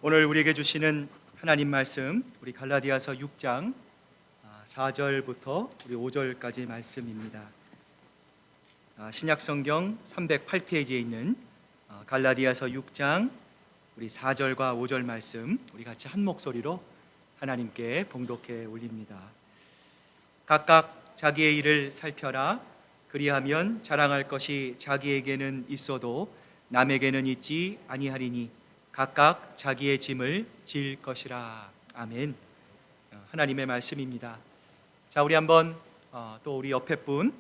오늘 우리에게 주시는 하나님 말씀, 우리 갈라디아서 6장 4절부터 우리 5절까지 말씀입니다. 신약성경 308페이지에 있는 갈라디아서 6장 우리 4절과 5절 말씀, 우리 같이 한 목소리로 하나님께 봉독해 올립니다. 각각 자기의 일을 살펴라. 그리하면 자랑할 것이 자기에게는 있어도 남에게는 있지 아니하리니 각각 자기의 짐을 질 것이라. 아멘. 하나님의 말씀입니다. 자, 우리 한번 또 우리 옆에 분,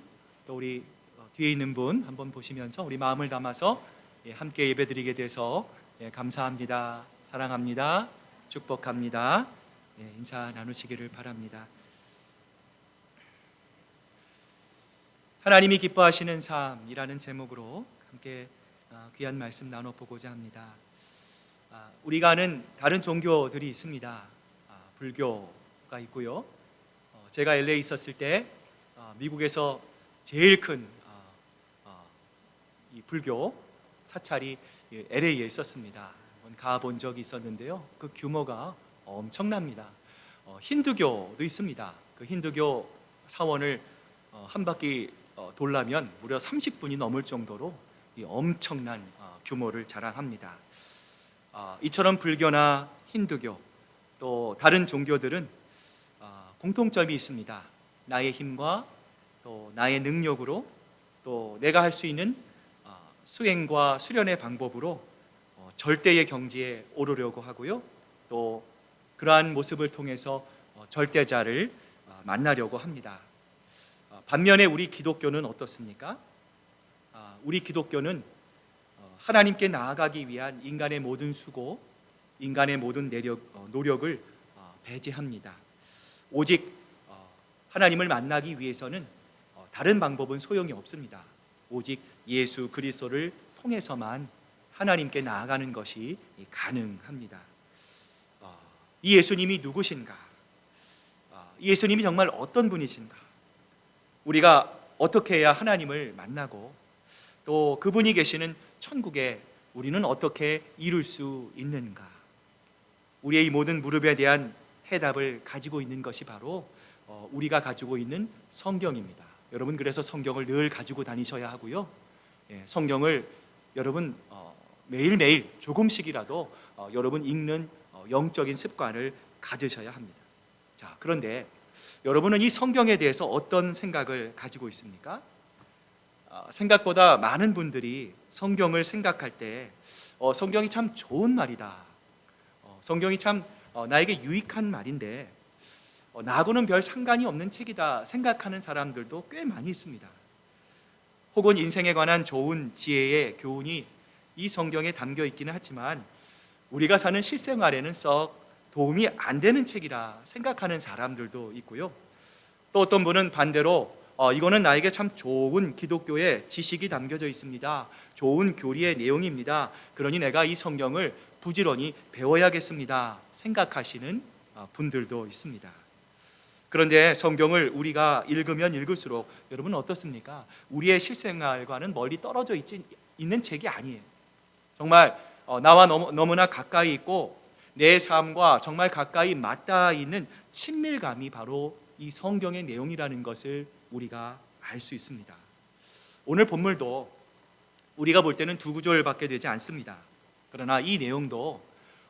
또 우리 뒤에 있는 분 한번 보시면서 우리 마음을 담아서 함께 예배드리게 돼서 감사합니다, 사랑합니다, 축복합니다, 인사 나누시기를 바랍니다. 하나님이 기뻐하시는 삶이라는 제목으로 함께 귀한 말씀 나눠보고자 합니다. 우리가 아는 다른 종교들이 있습니다. 불교가 있고요. 제가 LA 있었을 때 미국에서 제일 큰 이 불교 사찰이 LA에 있었습니다. 가본 적이 있었는데요. 그 규모가 엄청납니다. 힌두교도 있습니다. 그 힌두교 사원을 한 바퀴 돌려면 무려 30분이 넘을 정도로 엄청난 규모를 자랑합니다. 이처럼 불교나 힌두교 또 다른 종교들은 공통점이 있습니다. 나의 힘과 또 나의 능력으로 또 내가 할 수 있는 수행과 수련의 방법으로 절대의 경지에 오르려고 하고요. 또 그러한 모습을 통해서 절대자를 만나려고 합니다. 반면에 우리 기독교는 어떻습니까? 우리 기독교는 하나님께 나아가기 위한 인간의 모든 수고, 인간의 모든 노력을 배제합니다. 오직 하나님을 만나기 위해서는 다른 방법은 소용이 없습니다. 오직 예수 그리스도를 통해서만 하나님께 나아가는 것이 가능합니다. 이 예수님이 누구신가? 이 예수님이 정말 어떤 분이신가? 우리가 어떻게 해야 하나님을 만나고 또 그분이 계시는 천국에 우리는 어떻게 이룰 수 있는가? 우리의 이 모든 무릎에 대한 해답을 가지고 있는 것이 바로 우리가 가지고 있는 성경입니다. 여러분, 그래서 성경을 늘 가지고 다니셔야 하고요. 성경을 여러분 매일매일 조금씩이라도 여러분 읽는 영적인 습관을 가지셔야 합니다. 자, 그런데 여러분은 이 성경에 대해서 어떤 생각을 가지고 있습니까? 생각보다 많은 분들이 성경을 생각할 때 성경이 참 좋은 말이다, 성경이 참 나에게 유익한 말인데 나하고는 별 상관이 없는 책이다 생각하는 사람들도 꽤 많이 있습니다. 혹은 인생에 관한 좋은 지혜의 교훈이 이 성경에 담겨 있기는 하지만 우리가 사는 실생활에는 썩 도움이 안 되는 책이라 생각하는 사람들도 있고요. 또 어떤 분은 반대로 이거는 나에게 참 좋은 기독교의 지식이 담겨져 있습니다, 좋은 교리의 내용입니다, 그러니 내가 이 성경을 부지런히 배워야겠습니다 생각하시는 분들도 있습니다. 그런데 성경을 우리가 읽으면 읽을수록 여러분 어떻습니까? 우리의 실생활과는 멀리 떨어져 있는 책이 아니에요. 정말 나와 너무나 가까이 있고 내 삶과 정말 가까이 맞닿아 있는 친밀감이 바로 이 성경의 내용이라는 것을 우리가 알 수 있습니다. 오늘 본문도 우리가 볼 때는 두 구절밖에 되지 않습니다. 그러나 이 내용도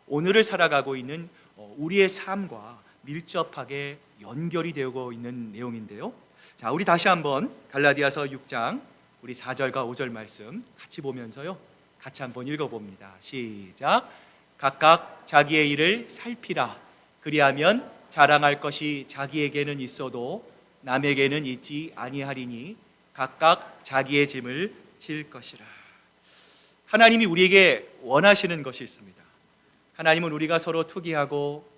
오늘을 살아가고 있는 우리의 삶과 밀접하게 연결이 되고 있는 내용인데요. 자, 우리 다시 한번 갈라디아서 6장 우리 4절과 5절 말씀 같이 보면서요, 같이 한번 읽어봅니다. 시작. 각각 자기의 일을 살피라. 그리하면 자랑할 것이 자기에게는 있어도 남에게는 있지 아니하리니 각각 자기의 짐을 질 것이라. 하나님이 우리에게 원하시는 것이 있습니다. 하나님은 우리가 서로 투기하고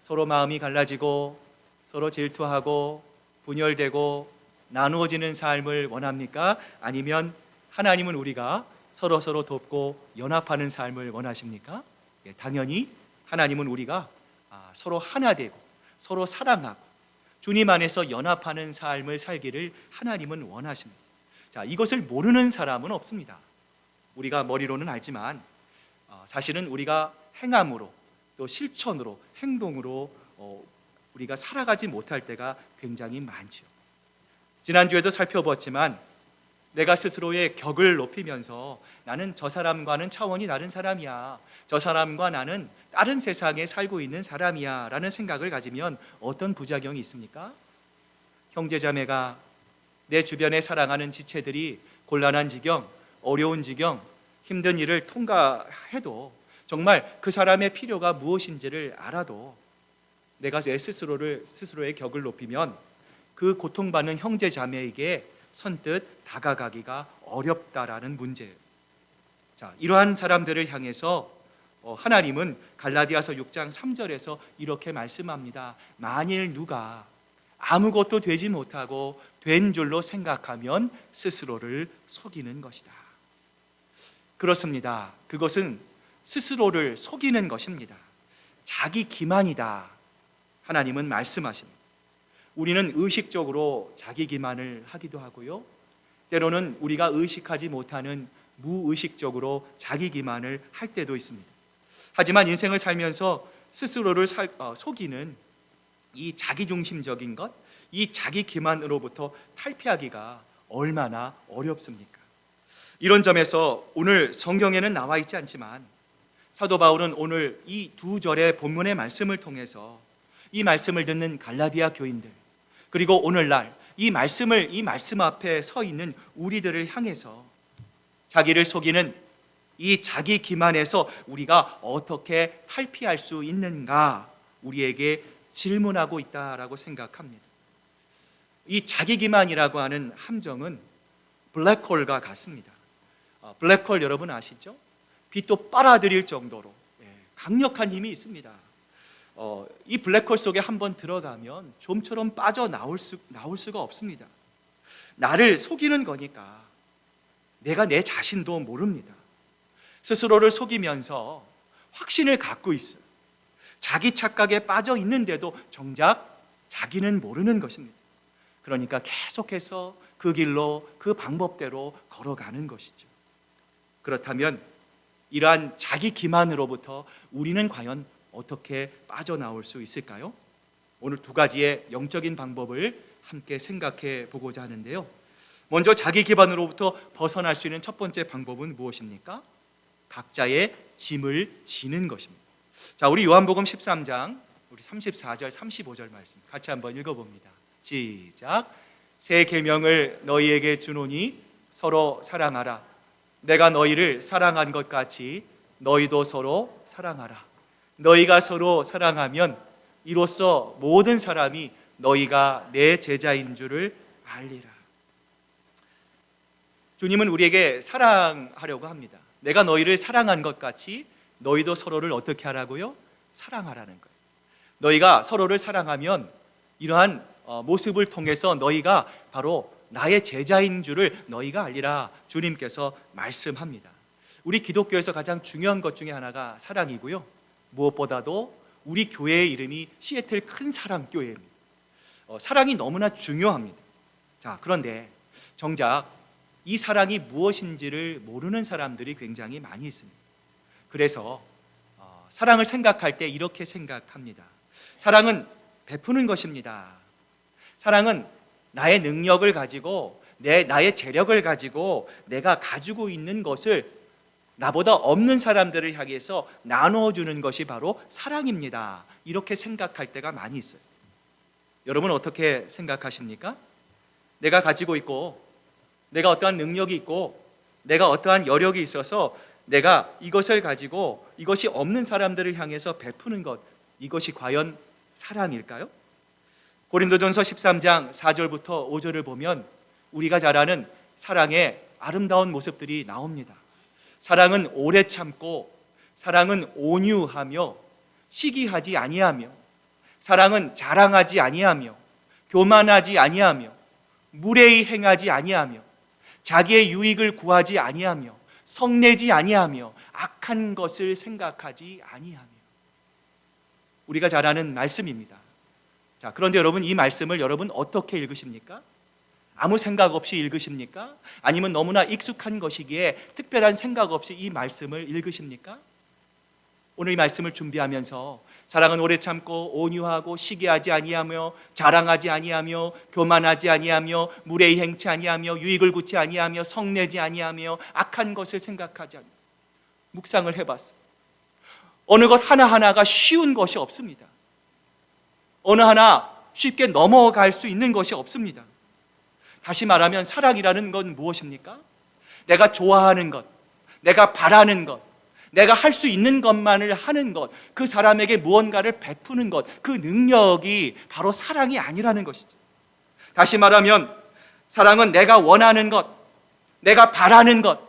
서로 마음이 갈라지고 서로 질투하고 분열되고 나누어지는 삶을 원합니까? 아니면 하나님은 우리가 서로 돕고 연합하는 삶을 원하십니까? 당연히 하나님은 우리가 서로 하나 되고 서로 사랑하고 주님 안에서 연합하는 삶을 살기를 하나님은 원하십니다. 자, 이것을 모르는 사람은 없습니다. 우리가 머리로는 알지만 사실은 우리가 행함으로 또 실천으로, 행동으로 우리가 살아가지 못할 때가 굉장히 많죠. 지난주에도 살펴보았지만 내가 스스로의 격을 높이면서 나는 저 사람과는 차원이 다른 사람이야, 저 사람과 나는 다른 세상에 살고 있는 사람이야 라는 생각을 가지면 어떤 부작용이 있습니까? 형제자매가, 내 주변에 사랑하는 지체들이 곤란한 지경, 어려운 지경, 힘든 일을 통과해도 정말 그 사람의 필요가 무엇인지를 알아도 내가 내 스스로의 격을 높이면 그 고통받는 형제자매에게 선뜻 다가가기가 어렵다라는 문제예요. 자, 이러한 사람들을 향해서 하나님은 갈라디아서 6장 3절에서 이렇게 말씀합니다. 만일 누가 아무것도 되지 못하고 된 줄로 생각하면 스스로를 속이는 것이다. 그렇습니다. 그것은 스스로를 속이는 것입니다. 자기 기만이다. 하나님은 말씀하십니다. 우리는 의식적으로 자기 기만을 하기도 하고요, 때로는 우리가 의식하지 못하는 무의식적으로 자기 기만을 할 때도 있습니다. 하지만 인생을 살면서 스스로를 속이는 이 자기중심적인 것, 이 자기 기만으로부터 탈피하기가 얼마나 어렵습니까? 이런 점에서 오늘 성경에는 나와 있지 않지만 사도 바울은 오늘 이 두 절의 본문의 말씀을 통해서 이 말씀을 듣는 갈라디아 교인들, 그리고 오늘날 이 말씀 앞에 서 있는 우리들을 향해서 자기를 속이는 이 자기 기만에서 우리가 어떻게 탈피할 수 있는가 우리에게 질문하고 있다라고 생각합니다. 이 자기 기만이라고 하는 함정은 블랙홀과 같습니다. 블랙홀 여러분 아시죠? 빛도 빨아들일 정도로 강력한 힘이 있습니다. 이 블랙홀 속에 한번 들어가면 좀처럼 빠져나올 수가 없습니다. 나를 속이는 거니까 내가 내 자신도 모릅니다. 스스로를 속이면서 확신을 갖고 있어요. 자기 착각에 빠져 있는데도 정작 자기는 모르는 것입니다. 그러니까 계속해서 그 길로, 그 방법대로 걸어가는 것이죠. 그렇다면 이러한 자기 기만으로부터 우리는 과연 어떻게 빠져나올 수 있을까요? 오늘 두 가지의 영적인 방법을 함께 생각해 보고자 하는데요, 먼저 자기 기만으로부터 벗어날 수 있는 첫 번째 방법은 무엇입니까? 각자의 짐을 지는 것입니다. 자, 우리 요한복음 13장 우리 34절 35절 말씀 같이 한번 읽어봅니다. 시작. 새 계명을 너희에게 주노니 서로 사랑하라. 내가 너희를 사랑한 것 같이 너희도 서로 사랑하라. 너희가 서로 사랑하면 이로써 모든 사람이 너희가 내 제자인 줄을 알리라. 주님은 우리에게 사랑하려고 합니다. 내가 너희를 사랑한 것 같이 너희도 서로를 어떻게 하라고요? 사랑하라는 거예요. 너희가 서로를 사랑하면 이러한 모습을 통해서 너희가 바로 나의 제자인 줄을 너희가 알리라. 주님께서 말씀합니다. 우리 기독교에서 가장 중요한 것 중에 하나가 사랑이고요, 무엇보다도 우리 교회의 이름이 시애틀 큰 사랑 교회입니다. 사랑이 너무나 중요합니다. 자, 그런데 정작 이 사랑이 무엇인지를 모르는 사람들이 굉장히 많이 있습니다. 그래서 사랑을 생각할 때 이렇게 생각합니다. 사랑은 베푸는 것입니다. 사랑은 나의 능력을 가지고 나의 재력을 가지고 내가 가지고 있는 것을 나보다 없는 사람들을 향해서 나눠주는 것이 바로 사랑입니다. 이렇게 생각할 때가 많이 있어요. 여러분 어떻게 생각하십니까? 내가 가지고 있고 내가 어떠한 능력이 있고 내가 어떠한 여력이 있어서 내가 이것을 가지고 이것이 없는 사람들을 향해서 베푸는 것, 이것이 과연 사랑일까요? 고린도전서 13장 4절부터 5절을 보면 우리가 잘 아는 사랑의 아름다운 모습들이 나옵니다. 사랑은 오래 참고, 사랑은 온유하며 시기하지 아니하며, 사랑은 자랑하지 아니하며 교만하지 아니하며 무례히 행하지 아니하며 자기의 유익을 구하지 아니하며 성내지 아니하며 악한 것을 생각하지 아니하며. 우리가 잘 아는 말씀입니다. 자, 그런데 여러분 이 말씀을 여러분 어떻게 읽으십니까? 아무 생각 없이 읽으십니까? 아니면 너무나 익숙한 것이기에 특별한 생각 없이 이 말씀을 읽으십니까? 오늘 이 말씀을 준비하면서 사랑은 오래 참고 온유하고 시기하지 아니하며 자랑하지 아니하며 교만하지 아니하며 무례히 행치 아니하며 유익을 구치 아니하며 성내지 아니하며 악한 것을 생각하지 아니하며 묵상을 해봤어요. 어느 것 하나하나가 쉬운 것이 없습니다. 어느 하나 쉽게 넘어갈 수 있는 것이 없습니다. 다시 말하면 사랑이라는 건 무엇입니까? 내가 좋아하는 것, 내가 바라는 것, 내가 할 수 있는 것만을 하는 것, 그 사람에게 무언가를 베푸는 것, 그 능력이 바로 사랑이 아니라는 것이죠. 다시 말하면 사랑은 내가 원하는 것, 내가 바라는 것,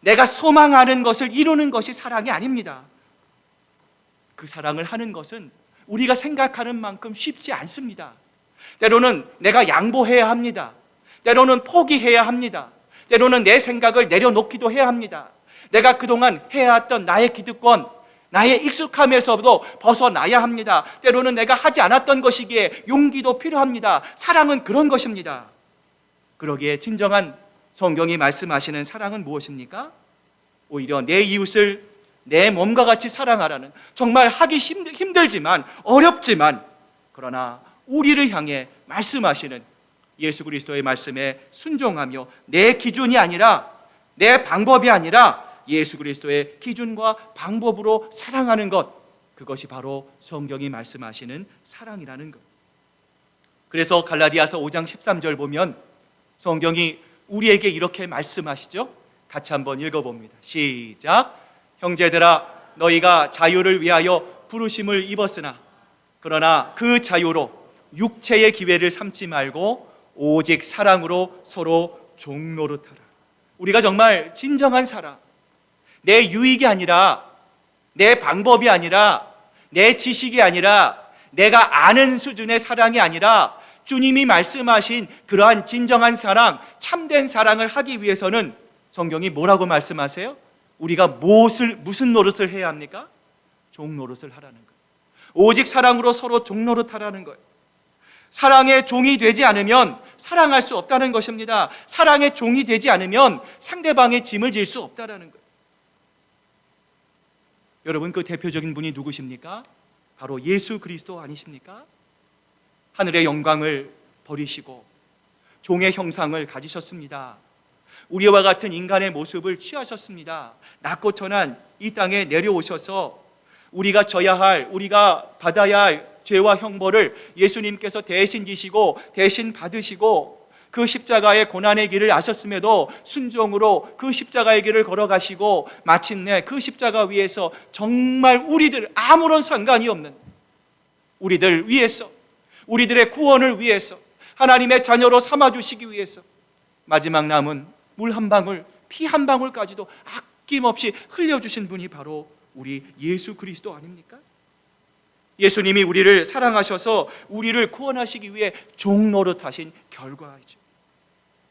내가 소망하는 것을 이루는 것이 사랑이 아닙니다. 그 사랑을 하는 것은 우리가 생각하는 만큼 쉽지 않습니다. 때로는 내가 양보해야 합니다. 때로는 포기해야 합니다. 때로는 내 생각을 내려놓기도 해야 합니다. 내가 그동안 해왔던 나의 기득권, 나의 익숙함에서도 벗어나야 합니다. 때로는 내가 하지 않았던 것이기에 용기도 필요합니다. 사랑은 그런 것입니다. 그러기에 진정한 성경이 말씀하시는 사랑은 무엇입니까? 오히려 내 이웃을 내 몸과 같이 사랑하라는, 정말 하기 힘들지만 어렵지만 그러나 우리를 향해 말씀하시는 예수 그리스도의 말씀에 순종하며 내 기준이 아니라, 내 방법이 아니라 예수 그리스도의 기준과 방법으로 사랑하는 것, 그것이 바로 성경이 말씀하시는 사랑이라는 것. 그래서 갈라디아서 5장 13절 보면 성경이 우리에게 이렇게 말씀하시죠. 같이 한번 읽어봅니다. 시작. 형제들아, 너희가 자유를 위하여 부르심을 입었으나 그러나 그 자유로 육체의 기회를 삼지 말고 오직 사랑으로 서로 종노릇하라. 우리가 정말 진정한 사랑, 내 유익이 아니라, 내 방법이 아니라, 내 지식이 아니라, 내가 아는 수준의 사랑이 아니라 주님이 말씀하신 그러한 진정한 사랑, 참된 사랑을 하기 위해서는 성경이 뭐라고 말씀하세요? 우리가 무슨 노릇을 해야 합니까? 종노릇을 하라는 거예요. 오직 사랑으로 서로 종노릇하라는 거예요. 사랑의 종이 되지 않으면 사랑할 수 없다는 것입니다. 사랑의 종이 되지 않으면 상대방의 짐을 질 수 없다는 거예요. 여러분, 그 대표적인 분이 누구십니까? 바로 예수 그리스도 아니십니까? 하늘의 영광을 버리시고 종의 형상을 가지셨습니다. 우리와 같은 인간의 모습을 취하셨습니다. 낮고 천한 이 땅에 내려오셔서 우리가 져야 할, 우리가 받아야 할 죄와 형벌을 예수님께서 대신 지시고 대신 받으시고 그 십자가의 고난의 길을 아셨음에도 순종으로 그 십자가의 길을 걸어가시고 마침내 그 십자가 위에서 정말 우리들 아무런 상관이 없는 우리들 위해서, 우리들의 구원을 위해서, 하나님의 자녀로 삼아주시기 위해서 마지막 남은 물 한 방울, 피 한 방울까지도 아낌없이 흘려주신 분이 바로 우리 예수 그리스도 아닙니까? 예수님이 우리를 사랑하셔서 우리를 구원하시기 위해 종노릇하신 결과이죠.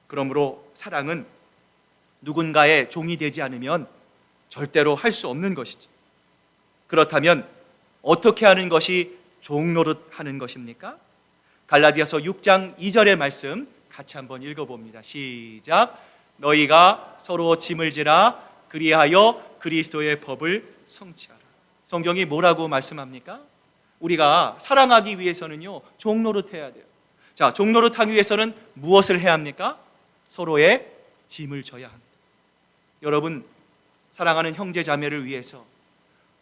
그러므로 사랑은 누군가의 종이 되지 않으면 절대로 할 수 없는 것이죠. 그렇다면 어떻게 하는 것이 종노릇하는 것입니까? 갈라디아서 6장 2절의 말씀 같이 한번 읽어봅니다. 시작. 너희가 서로 짐을 지라 그리하여 그리스도의 법을 성취하라. 성경이 뭐라고 말씀합니까? 우리가 사랑하기 위해서는요, 종노릇해야 돼요. 자, 종노릇하기 위해서는 무엇을 해야 합니까? 서로의 짐을 져야 합니다. 여러분, 사랑하는 형제 자매를 위해서,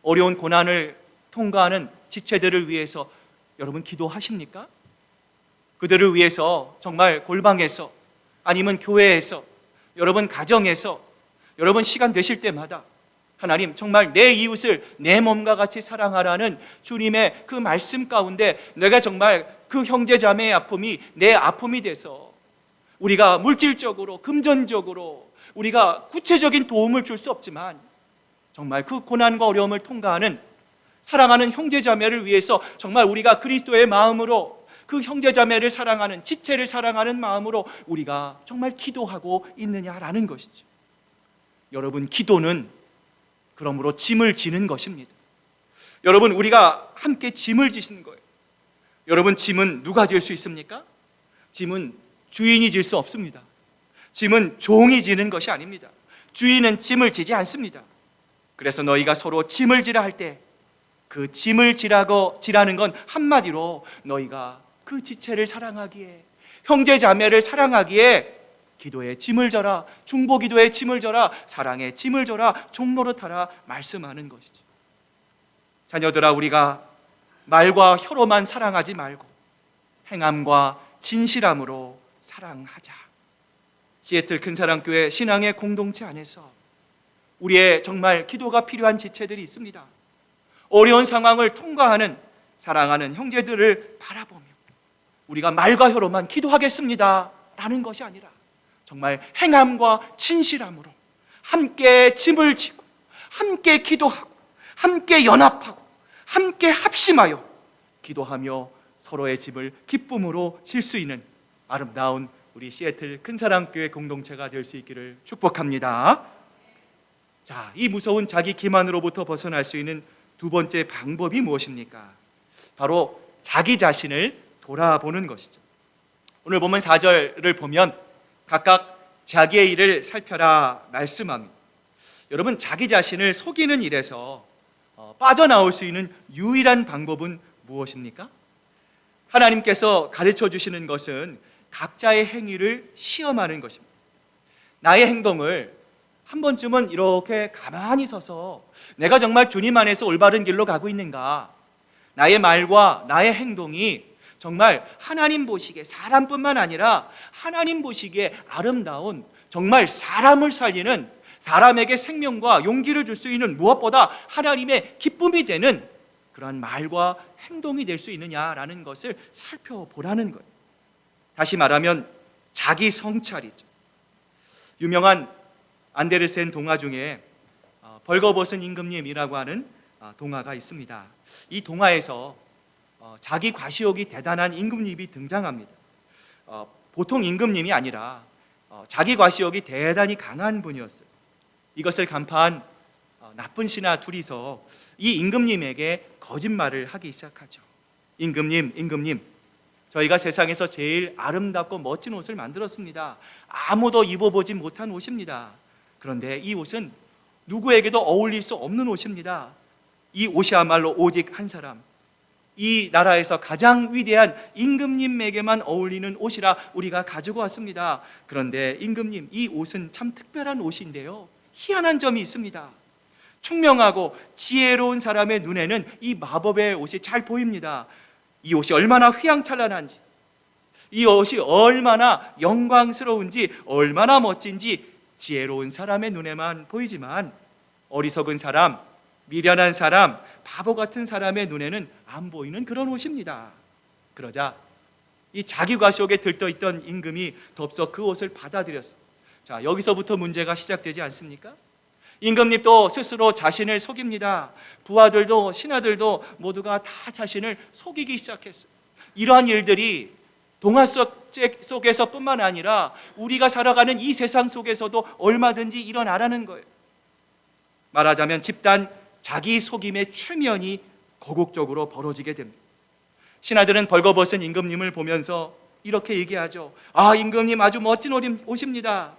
어려운 고난을 통과하는 지체들을 위해서 여러분 기도하십니까? 그들을 위해서 정말 골방에서, 아니면 교회에서, 여러분 가정에서, 여러분 시간 되실 때마다 하나님, 정말 내 이웃을 내 몸과 같이 사랑하라는 주님의 그 말씀 가운데 내가 정말 그 형제 자매의 아픔이 내 아픔이 돼서 우리가 물질적으로, 금전적으로 우리가 구체적인 도움을 줄 수 없지만 정말 그 고난과 어려움을 통과하는 사랑하는 형제 자매를 위해서 정말 우리가 그리스도의 마음으로 그 형제 자매를 사랑하는, 지체를 사랑하는 마음으로 우리가 정말 기도하고 있느냐라는 것이죠. 여러분, 기도는 그러므로 짐을 지는 것입니다. 여러분, 우리가 함께 짐을 지시는 거예요. 여러분, 짐은 누가 질 수 있습니까? 짐은 주인이 질 수 없습니다. 짐은 종이 지는 것이 아닙니다. 주인은 짐을 지지 않습니다. 그래서 너희가 서로 짐을 지라 할 때 그 짐을 지라는 건 한마디로 너희가 그 지체를 사랑하기에, 형제 자매를 사랑하기에 기도의 짐을 져라, 중보 기도의 짐을 져라, 사랑의 짐을 져라, 종노릇하라 말씀하는 것이죠. 자녀들아, 우리가 말과 혀로만 사랑하지 말고 행함과 진실함으로 사랑하자. 시애틀 큰사랑교회 신앙의 공동체 안에서 우리의 정말 기도가 필요한 지체들이 있습니다. 어려운 상황을 통과하는 사랑하는 형제들을 바라보며 우리가 말과 혀로만 기도하겠습니다 라는 것이 아니라 정말 행함과 진실함으로 함께 짐을 지고 함께 기도하고 함께 연합하고 함께 합심하여 기도하며 서로의 짐을 기쁨으로 질 수 있는 아름다운 우리 시애틀 큰사랑교회 공동체가 될 수 있기를 축복합니다. 자, 이 무서운 자기 기만으로부터 벗어날 수 있는 두 번째 방법이 무엇입니까? 바로 자기 자신을 돌아보는 것이죠. 오늘 본문 4절을 보면 각각 자기의 일을 살펴라 말씀합니다. 여러분, 자기 자신을 속이는 일에서 빠져나올 수 있는 유일한 방법은 무엇입니까? 하나님께서 가르쳐 주시는 것은 각자의 행위를 시험하는 것입니다. 나의 행동을 한 번쯤은 이렇게 가만히 서서 내가 정말 주님 안에서 올바른 길로 가고 있는가, 나의 말과 나의 행동이 정말 하나님 보시기에, 사람뿐만 아니라 하나님 보시기에 아름다운, 정말 사람을 살리는, 사람에게 생명과 용기를 줄 수 있는, 무엇보다 하나님의 기쁨이 되는 그러한 말과 행동이 될 수 있느냐라는 것을 살펴보라는 거예요. 다시 말하면 자기 성찰이죠. 유명한 안데르센 동화 중에 벌거벗은 임금님이라고 하는 동화가 있습니다. 이 동화에서 자기 과시욕이 대단한 임금님이 등장합니다. 보통 임금님이 아니라 자기 과시욕이 대단히 강한 분이었어요. 이것을 간파한 나쁜 신하 둘이서 이 임금님에게 거짓말을 하기 시작하죠. 임금님, 저희가 세상에서 제일 아름답고 멋진 옷을 만들었습니다. 아무도 입어보지 못한 옷입니다. 그런데 이 옷은 누구에게도 어울릴 수 없는 옷입니다. 이 옷이야말로 오직 한 사람, 이 나라에서 가장 위대한 임금님에게만 어울리는 옷이라 우리가 가지고 왔습니다. 그런데 임금님, 이 옷은 참 특별한 옷인데요, 희한한 점이 있습니다. 총명하고 지혜로운 사람의 눈에는 이 마법의 옷이 잘 보입니다. 이 옷이 얼마나 휘황찬란한지, 이 옷이 얼마나 영광스러운지, 얼마나 멋진지 지혜로운 사람의 눈에만 보이지만 어리석은 사람, 미련한 사람, 바보 같은 사람의 눈에는 안 보이는 그런 옷입니다. 그러자 이 자기 과시욕에 들떠있던 임금이 덥석 그 옷을 받아들였어요. 자, 여기서부터 문제가 시작되지 않습니까? 임금님도 스스로 자신을 속입니다. 부하들도 신하들도 모두가 다 자신을 속이기 시작했어요. 이러한 일들이 동화 속에서 뿐만 아니라 우리가 살아가는 이 세상 속에서도 얼마든지 일어나라는 거예요. 말하자면 집단 자기 속임의 최면이 거국적으로 벌어지게 됩니다. 신하들은 벌거벗은 임금님을 보면서 이렇게 얘기하죠. 아, 임금님 아주 멋진 옷입니다.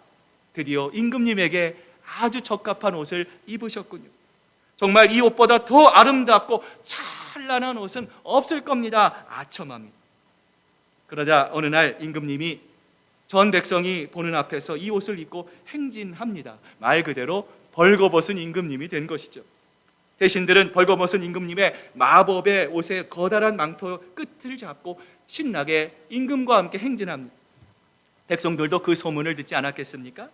드디어 임금님에게 아주 적합한 옷을 입으셨군요. 정말 이 옷보다 더 아름답고 찬란한 옷은 없을 겁니다. 아첨합니다. 그러자 어느 날 임금님이 전 백성이 보는 앞에서 이 옷을 입고 행진합니다. 말 그대로 벌거벗은 임금님이 된 것이죠. 대신들은 벌거벗은 임금님의 마법의 옷의 거다란 망토 끝을 잡고 신나게 임금과 함께 행진합니다. 백성들도 그 소문을 듣지 않았겠습니까?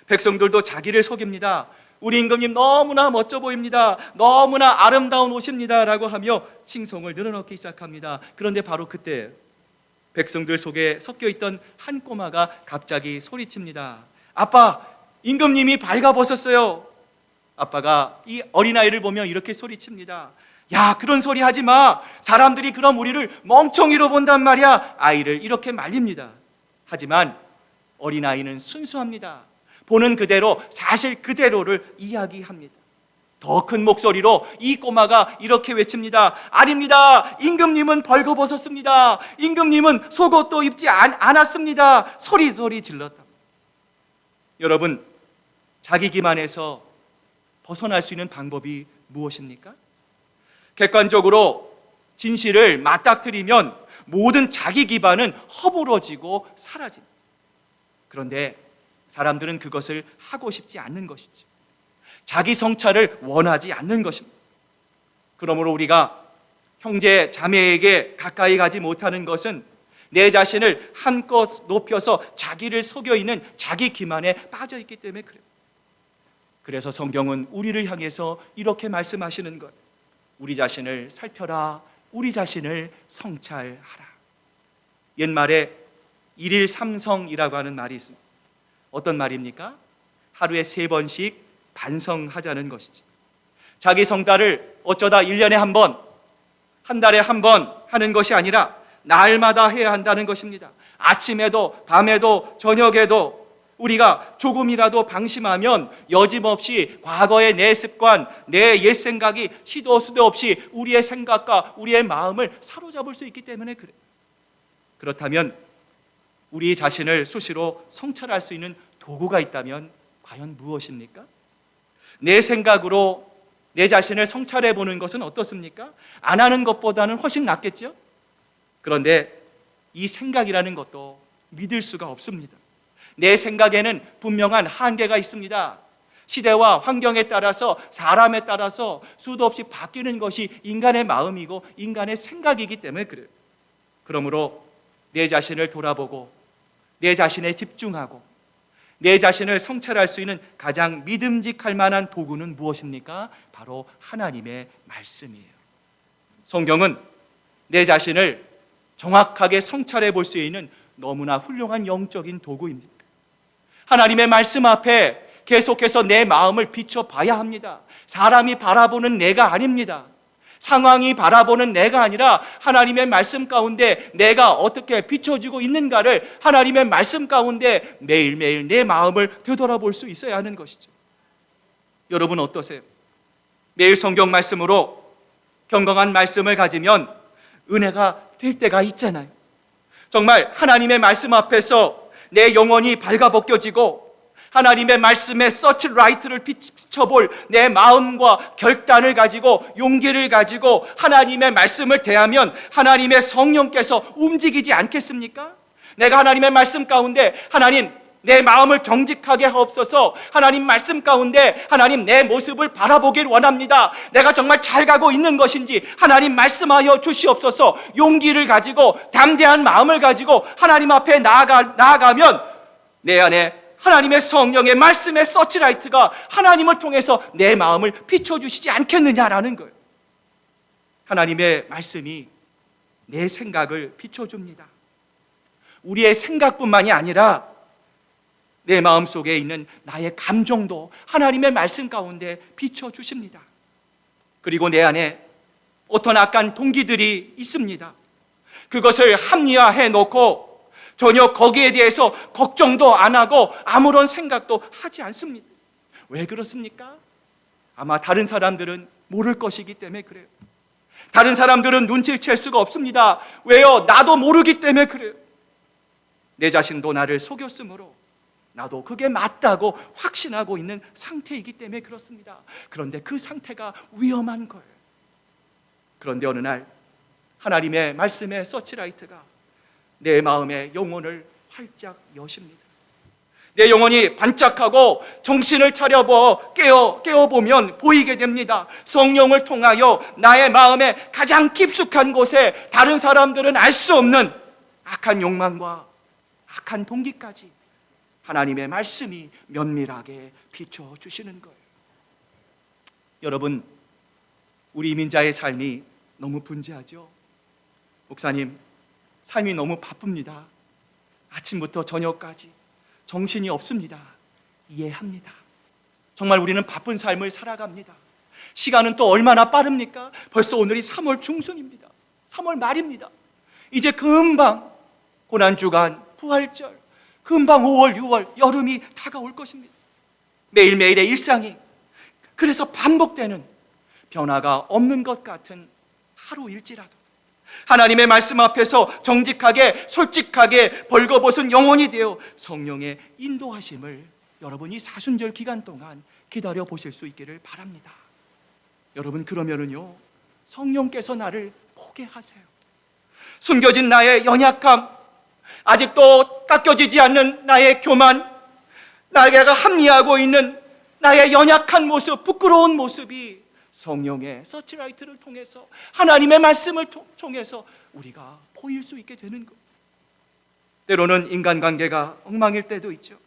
백성들도 자기를 속입니다. 우리 임금님 너무나 멋져 보입니다. 너무나 아름다운 옷입니다 라고 하며 칭송을 늘어놓기 시작합니다. 그런데 바로 그때 백성들 속에 섞여있던 한 꼬마가 갑자기 소리칩니다. 아빠, 임금님이 발가벗었어요. 아빠가 이 어린아이를 보며 이렇게 소리칩니다. 야, 그런 소리 하지 마. 사람들이 그럼 우리를 멍청이로 본단 말이야. 아이를 이렇게 말립니다. 하지만 어린아이는 순수합니다. 보는 그대로, 사실 그대로를 이야기합니다. 더 큰 목소리로 이 꼬마가 이렇게 외칩니다. 아닙니다. 임금님은 벌거벗었습니다. 임금님은 속옷도 입지 않았습니다. 소리 질렀다. 여러분, 자기 기만에서 벗어날 수 있는 방법이 무엇입니까? 객관적으로 진실을 맞닥뜨리면 모든 자기 기반은 허물어지고 사라집니다. 그런데 사람들은 그것을 하고 싶지 않는 것이죠. 자기 성찰을 원하지 않는 것입니다. 그러므로 우리가 형제 자매에게 가까이 가지 못하는 것은 내 자신을 한껏 높여서 자기를 속여 있는 자기 기만에 빠져 있기 때문에 그래요. 그래서 성경은 우리를 향해서 이렇게 말씀하시는 것, 우리 자신을 살펴라, 우리 자신을 성찰하라. 옛말에 일일 삼성이라고 하는 말이 있습니다. 어떤 말입니까? 하루에 3번씩 반성하자는 것이죠. 자기 성찰을 어쩌다 1년에 한 번, 한 달에 한 번 하는 것이 아니라 날마다 해야 한다는 것입니다. 아침에도 밤에도 저녁에도 우리가 조금이라도 방심하면 여짐없이 과거의 내 습관, 내 옛 생각이 시도 수도 없이 우리의 생각과 우리의 마음을 사로잡을 수 있기 때문에 그래요. 그렇다면 우리 자신을 수시로 성찰할 수 있는 도구가 있다면 과연 무엇입니까? 내 생각으로 내 자신을 성찰해 보는 것은 어떻습니까? 안 하는 것보다는 훨씬 낫겠죠? 그런데 이 생각이라는 것도 믿을 수가 없습니다. 내 생각에는 분명한 한계가 있습니다. 시대와 환경에 따라서, 사람에 따라서 수도 없이 바뀌는 것이 인간의 마음이고 인간의 생각이기 때문에 그래요. 그러므로 내 자신을 돌아보고 내 자신에 집중하고 내 자신을 성찰할 수 있는 가장 믿음직할 만한 도구는 무엇입니까? 바로 하나님의 말씀이에요. 성경은 내 자신을 정확하게 성찰해 볼 수 있는 너무나 훌륭한 영적인 도구입니다. 하나님의 말씀 앞에 계속해서 내 마음을 비춰봐야 합니다. 사람이 바라보는 내가 아닙니다. 상황이 바라보는 내가 아니라 하나님의 말씀 가운데 내가 어떻게 비춰지고 있는가를 하나님의 말씀 가운데 매일매일 내 마음을 되돌아볼 수 있어야 하는 것이죠. 여러분 어떠세요? 매일 성경 말씀으로 경건한 말씀을 가지면 은혜가 될 때가 있잖아요. 정말 하나님의 말씀 앞에서 내 영혼이 발가벗겨지고 하나님의 말씀에 서치라이트를 비춰볼 내 마음과 결단을 가지고 용기를 가지고 하나님의 말씀을 대하면 하나님의 성령께서 움직이지 않겠습니까? 내가 하나님의 말씀 가운데 하나님 내 마음을 정직하게 하옵소서, 하나님 말씀 가운데 하나님 내 모습을 바라보길 원합니다. 내가 정말 잘 가고 있는 것인지 하나님 말씀하여 주시옵소서. 용기를 가지고 담대한 마음을 가지고 하나님 앞에 나아가면 내 안에 하나님의 성령의 말씀의 서치라이트가 하나님을 통해서 내 마음을 비춰주시지 않겠느냐라는 거예요. 하나님의 말씀이 내 생각을 비춰줍니다. 우리의 생각뿐만이 아니라 내 마음속에 있는 나의 감정도 하나님의 말씀 가운데 비춰주십니다. 그리고 내 안에 어떤 악한 동기들이 있습니다. 그것을 합리화해 놓고 전혀 거기에 대해서 걱정도 안 하고 아무런 생각도 하지 않습니다. 왜 그렇습니까? 아마 다른 사람들은 모를 것이기 때문에 그래요. 다른 사람들은 눈치를 챌 수가 없습니다. 왜요? 나도 모르기 때문에 그래요. 내 자신도 나를 속였으므로 나도 그게 맞다고 확신하고 있는 상태이기 때문에 그렇습니다. 그런데 그 상태가 위험한 거예요. 그런데 어느 날 하나님의 말씀의 서치라이트가 내 마음의 영혼을 활짝 여십니다. 내 영혼이 반짝하고 정신을 차려보 깨어보면 보이게 됩니다. 성령을 통하여 나의 마음의 가장 깊숙한 곳에 다른 사람들은 알 수 없는 악한 욕망과 악한 동기까지 하나님의 말씀이 면밀하게 비춰주시는 거예요. 여러분, 우리 이민자의 삶이 너무 분주하죠? 목사님, 삶이 너무 바쁩니다. 아침부터 저녁까지 정신이 없습니다. 이해합니다. 정말 우리는 바쁜 삶을 살아갑니다. 시간은 또 얼마나 빠릅니까? 벌써 오늘이 3월 중순입니다. 3월 말입니다. 이제 금방 고난주간, 부활절, 금방 5월, 6월, 여름이 다가올 것입니다. 매일매일의 일상이 그래서 반복되는 변화가 없는 것 같은 하루일지라도 하나님의 말씀 앞에서 정직하게 솔직하게 벌거벗은 영혼이 되어 성령의 인도하심을 여러분이 사순절 기간 동안 기다려 보실 수 있기를 바랍니다. 여러분, 그러면은요 성령께서 나를 보게 하세요. 숨겨진 나의 연약함, 아직도 깎여지지 않는 나의 교만, 내가 합리하고 있는 나의 연약한 모습, 부끄러운 모습이 성령의 서치라이트를 통해서, 하나님의 말씀을 통해서 우리가 보일 수 있게 되는 것. 때로는 인간관계가 엉망일 때도 있죠.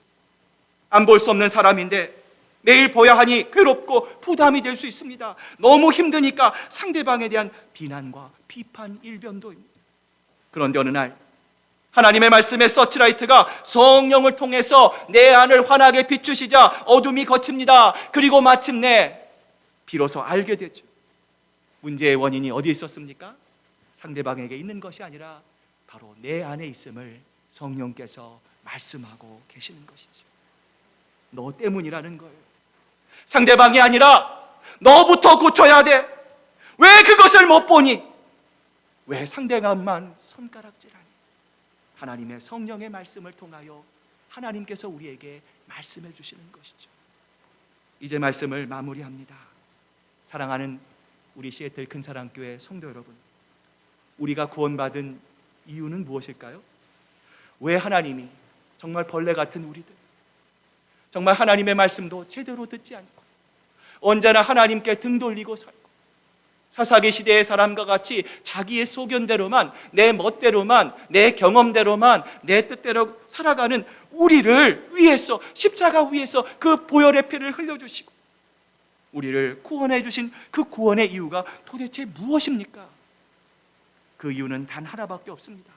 안 볼 수 없는 사람인데 매일 보야 하니 괴롭고 부담이 될 수 있습니다. 너무 힘드니까 상대방에 대한 비난과 비판 일변도입니다. 그런데 어느 날 하나님의 말씀의 서치라이트가 성령을 통해서 내 안을 환하게 비추시자 어둠이 걷힙니다. 그리고 마침내 비로소 알게 되죠. 문제의 원인이 어디에 있었습니까? 상대방에게 있는 것이 아니라 바로 내 안에 있음을 성령께서 말씀하고 계시는 것이죠. 너 때문이라는 거예요. 상대방이 아니라 너부터 고쳐야 돼. 왜 그것을 못 보니? 왜 상대방만 손가락질하니? 하나님의 성령의 말씀을 통하여 하나님께서 우리에게 말씀해 주시는 것이죠. 이제 말씀을 마무리합니다. 사랑하는 우리 시애틀 큰사랑교회 성도 여러분, 우리가 구원받은 이유는 무엇일까요? 왜 하나님이 정말 벌레 같은 우리들, 정말 하나님의 말씀도 제대로 듣지 않고 언제나 하나님께 등 돌리고 살고 사사기 시대의 사람과 같이 자기의 소견대로만, 내 멋대로만, 내 경험대로만, 내 뜻대로 살아가는 우리를 위해서, 십자가 위에서 그 보혈의 피를 흘려주시고 우리를 구원해 주신 그 구원의 이유가 도대체 무엇입니까? 그 이유는 단 하나밖에 없습니다.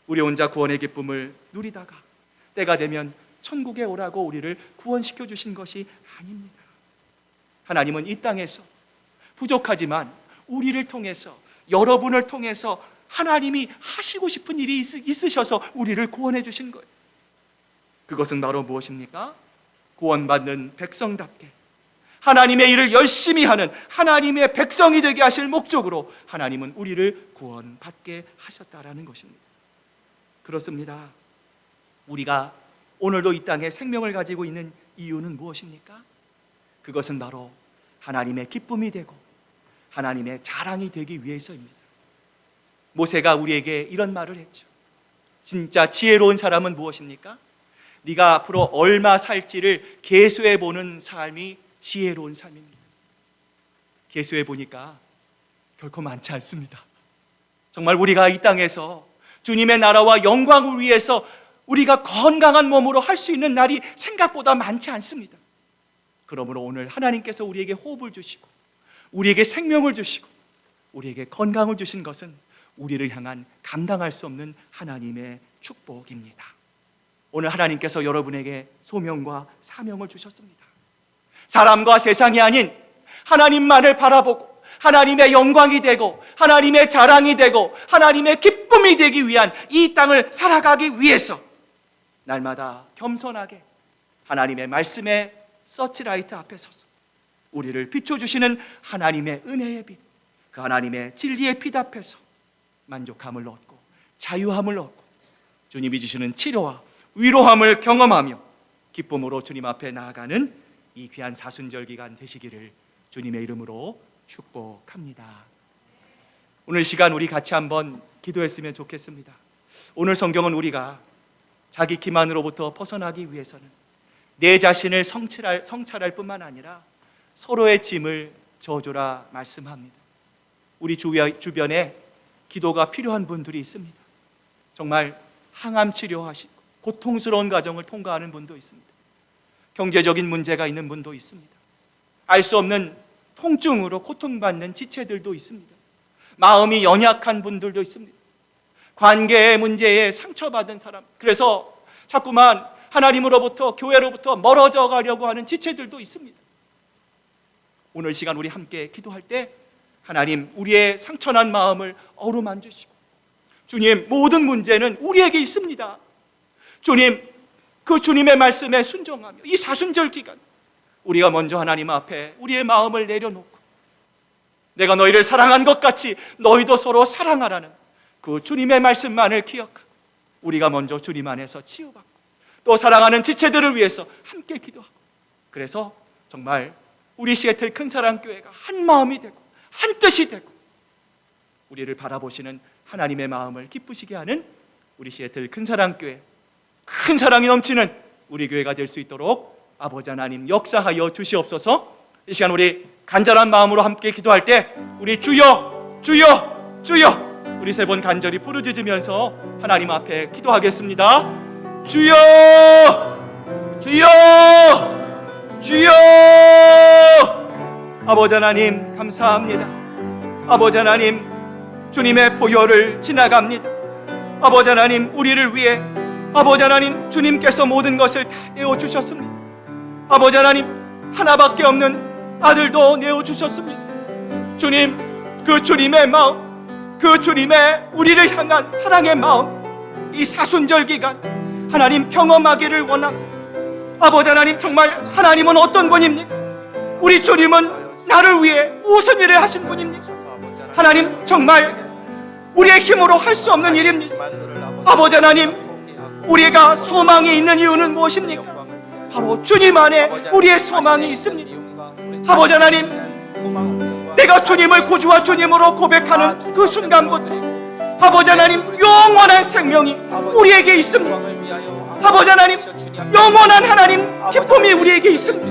우리 혼자 구원의 기쁨을 누리다가 때가 되면 천국에 오라고 우리를 구원시켜 주신 것이 아닙니다. 하나님은 이 땅에서 부족하지만 우리를 통해서, 여러분을 통해서 하나님이 하시고 싶은 일이 있으셔서 우리를 구원해 주신 거예요. 그것은 바로 무엇입니까? 구원받는 백성답게 하나님의 일을 열심히 하는 하나님의 백성이 되게 하실 목적으로 하나님은 우리를 구원받게 하셨다라는 것입니다. 그렇습니다. 우리가 오늘도 이 땅에 생명을 가지고 있는 이유는 무엇입니까? 그것은 바로 하나님의 기쁨이 되고 하나님의 자랑이 되기 위해서입니다. 모세가 우리에게 이런 말을 했죠. 진짜 지혜로운 사람은 무엇입니까? 네가 앞으로 얼마 살지를 계수해 보는 삶이 지혜로운 삶입니다. 계수해 보니까 결코 많지 않습니다. 정말 우리가 이 땅에서 주님의 나라와 영광을 위해서 우리가 건강한 몸으로 할 수 있는 날이 생각보다 많지 않습니다. 그러므로 오늘 하나님께서 우리에게 호흡을 주시고 우리에게 생명을 주시고 우리에게 건강을 주신 것은 우리를 향한 감당할 수 없는 하나님의 축복입니다. 오늘 하나님께서 여러분에게 소명과 사명을 주셨습니다. 사람과 세상이 아닌 하나님만을 바라보고 하나님의 영광이 되고 하나님의 자랑이 되고 하나님의 기쁨이 되기 위한 이 땅을 살아가기 위해서 날마다 겸손하게 하나님의 말씀의 서치라이트 앞에 서서 우리를 비춰주시는 하나님의 은혜의 빛, 그 하나님의 진리의 빛 앞에서 만족함을 얻고 자유함을 얻고 주님이 주시는 치료와 위로함을 경험하며 기쁨으로 주님 앞에 나아가는 이 귀한 사순절 기간 되시기를 주님의 이름으로 축복합니다. 오늘 시간 우리 같이 한번 기도했으면 좋겠습니다. 오늘 성경은 우리가 자기 기만으로부터 벗어나기 위해서는 내 자신을 성찰할 뿐만 아니라 서로의 짐을 져주라 말씀합니다. 우리 주변에 기도가 필요한 분들이 있습니다. 정말 항암 치료하시고 고통스러운 과정을 통과하는 분도 있습니다. 경제적인 문제가 있는 분도 있습니다. 알 수 없는 통증으로 고통받는 지체들도 있습니다. 마음이 연약한 분들도 있습니다. 관계의 문제에 상처받은 사람, 그래서 자꾸만 하나님으로부터, 교회로부터 멀어져 가려고 하는 지체들도 있습니다. 오늘 시간 우리 함께 기도할 때 하나님, 우리의 상처난 마음을 어루만져 주시고 주님, 모든 문제는 우리에게 있습니다. 주님, 그 주님의 말씀에 순종하며 이 사순절 기간 우리가 먼저 하나님 앞에 우리의 마음을 내려놓고 내가 너희를 사랑한 것 같이 너희도 서로 사랑하라는 그 주님의 말씀만을 기억하고 우리가 먼저 주님 안에서 치유받고 또 사랑하는 지체들을 위해서 함께 기도하고, 그래서 정말 우리 시애틀 큰사랑교회가 한 마음이 되고 한 뜻이 되고 우리를 바라보시는 하나님의 마음을 기쁘시게 하는 우리 시애틀 큰사랑교회, 큰 사랑이 넘치는 우리 교회가 될 수 있도록 아버지 하나님 역사하여 주시옵소서. 이 시간 우리 간절한 마음으로 함께 기도할 때 우리 주여 주여 주여 우리 세 번 간절히 부르짖으면서 하나님 앞에 기도하겠습니다. 주여 주여 주여. 아버지 하나님 감사합니다. 아버지 하나님 주님의 보혈을 지나갑니다. 아버지 하나님 우리를 위해 아버지 하나님 주님께서 모든 것을 다 내어주셨습니다. 아버지 하나님 하나밖에 없는 아들도 내어주셨습니다. 주님, 그 주님의 마음, 그 주님의 우리를 향한 사랑의 마음, 이 사순절 기간 하나님 경험하기를 원합니다. 아버지 하나님 정말 하나님은 어떤 분입니까? 우리 주님은 나를 위해 무슨 일을 하신 분입니까? 하나님 정말 우리의 힘으로 할 수 없는 일입니다. 아버지 하나님 우리가 소망이 있는 이유는 무엇입니까? 바로 주님 안에 우리의 소망이 있습니다. 아버지 하나님 내가 주님을 구주와 주님으로 고백하는 그 순간부터 아버지 하나님 영원한 생명이 우리에게 있습니다. 아버지 하나님 영원한 하나님 기쁨이 우리에게 있습니다.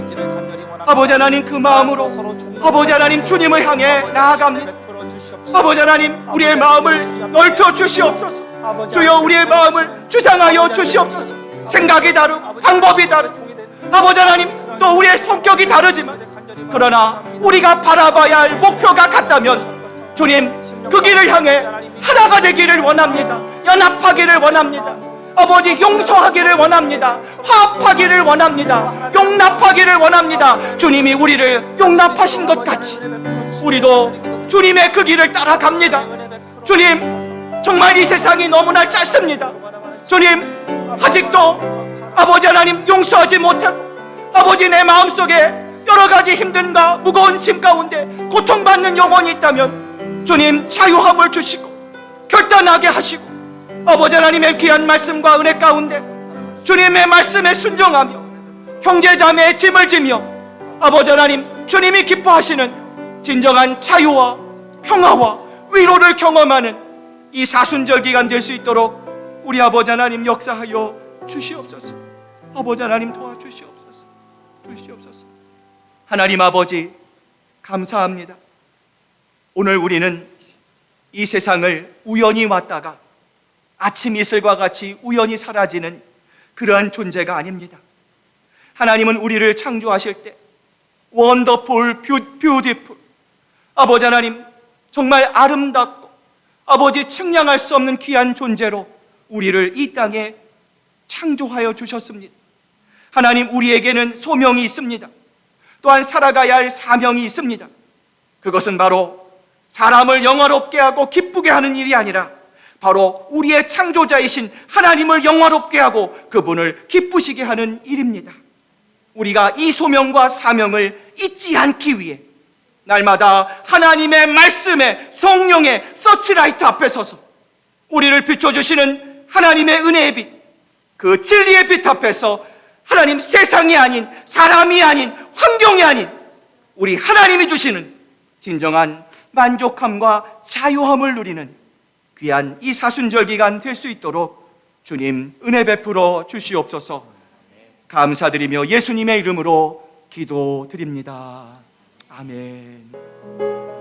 아버지 하나님 그 마음으로 아버지 하나님 주님을 향해 나아갑니다. 아버지 하나님 우리의 마음을 넓혀 주시옵소서. 주여 우리의 마음을 주장하여 주시옵소서. 생각이 다르고 방법이 다르고 아버지 하나님 또 우리의 성격이 다르지만 그러나 우리가 바라봐야 할 목표가 같다면 주님 그 길을 향해 하나가 되기를 원합니다. 연합하기를 원합니다. 아버지 용서하기를 원합니다. 화합하기를 원합니다. 용납하기를 원합니다. 주님이 우리를 용납하신 것 같이 우리도 주님의 그 길을 따라갑니다. 주님 정말 이 세상이 너무나 짧습니다. 주님 아직도 아버지 하나님 용서하지 못하고 아버지 내 마음속에 여러 가지 힘든가 무거운 짐 가운데 고통받는 영혼이 있다면 주님 자유함을 주시고 결단하게 하시고 아버지 하나님의 귀한 말씀과 은혜 가운데 주님의 말씀에 순종하며 형제자매의 짐을 지며 아버지 하나님 주님이 기뻐하시는 진정한 자유와 평화와 위로를 경험하는 이 사순절 기간 될 수 있도록 우리 아버지 하나님 역사하여 주시옵소서. 아버지 하나님 도와주시옵소서. 주시옵소서. 하나님 아버지 감사합니다. 오늘 우리는 이 세상을 우연히 왔다가 아침 이슬과 같이 우연히 사라지는 그러한 존재가 아닙니다. 하나님은 우리를 창조하실 때 원더풀 뷰티풀 아버지 하나님 정말 아름답고 아버지 측량할 수 없는 귀한 존재로 우리를 이 땅에 창조하여 주셨습니다. 하나님 우리에게는 소명이 있습니다. 또한 살아가야 할 사명이 있습니다. 그것은 바로 사람을 영화롭게 하고 기쁘게 하는 일이 아니라 바로 우리의 창조자이신 하나님을 영화롭게 하고 그분을 기쁘시게 하는 일입니다. 우리가 이 소명과 사명을 잊지 않기 위해 날마다 하나님의 말씀에 성령의 서치라이트 앞에 서서 우리를 비춰주시는 하나님의 은혜의 빛, 그 진리의 빛 앞에서 하나님 세상이 아닌 사람이 아닌 환경이 아닌 우리 하나님이 주시는 진정한 만족함과 자유함을 누리는 귀한 이 사순절 기간 될 수 있도록 주님 은혜 베풀어 주시옵소서. 감사드리며 예수님의 이름으로 기도드립니다. 아멘.